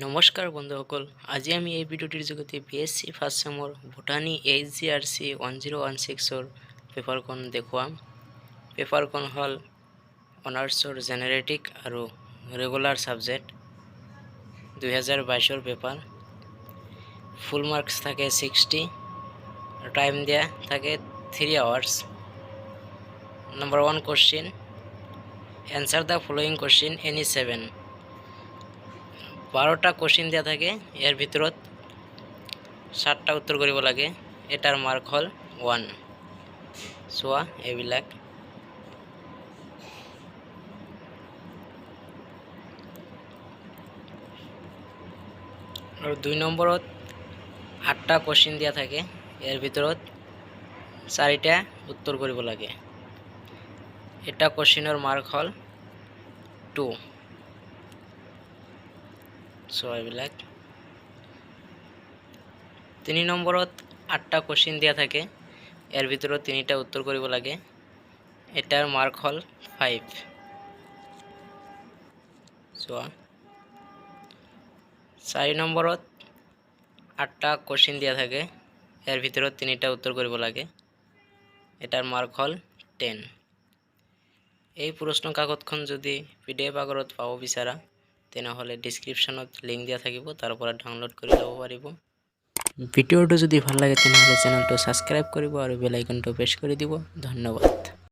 নমস্কাৰ বন্ধুসকল, আজি আমি এই ভিডিঅ'টিৰ জৰিয়তে BSc ফাৰ্ষ্ট চেমৰ বটানী rc-1016ৰ পেপাৰখন দেখুৱাম। পেপাৰখন হ'ল অনাৰ্ছৰ জেনেৰেটিক আৰু ৰেগুলাৰ ছাবজেক্ট 2022ৰ পেপাৰ। ফুল মাৰ্কছ থাকে 60, টাইম দিয়া থাকে 3 hours। Number 1 question, answer the following question any 7। 12টা question দিয়া থাকে, ইয়াৰ ভিতৰত 7টা উত্তৰ কৰিব লাগে। এটাৰ মাৰ্ক হ'ল 1। চোৱা এইবিলাক। আৰু 2 নম্বৰত 8টা কোশ্চিন দিয়া থাকে, ইয়াৰ ভিতৰত 4টা উত্তৰ কৰিব লাগে। এটা কোশ্চিনৰ মাৰ্ক হ'ল 2। চোৱা এইবিলাক। 3 নম্বৰত 8টা কোশ্চিন দিয়া থাকে, ইয়াৰ ভিতৰত 3টা উত্তৰ কৰিব লাগে। এটাৰ মাৰ্ক হ'ল 5। চোৱা। 4 নম্বৰত 8টা কোশ্চিন দিয়া থাকে, ইয়াৰ ভিতৰত 3টা উত্তৰ কৰিব লাগে। এটাৰ মাৰ্ক হ'ল 10। এই প্ৰশ্ন কাকতখন যদি PDF আকাৰত পাব বিচাৰা তেনেহ'লে ডেছক্ৰিপশ্যনত লিংক দিয়া থাকিব, তাৰ পৰা ডাউনলোড কৰি ল'ব পাৰিব। ভিডিঅ'টো যদি ভাল লাগে তেনেহ'লে চেনেলটো ছাবস্ক্ৰাইব কৰিব আৰু বেল আইকনটো প্ৰেছ কৰি দিব। ধন্যবাদ।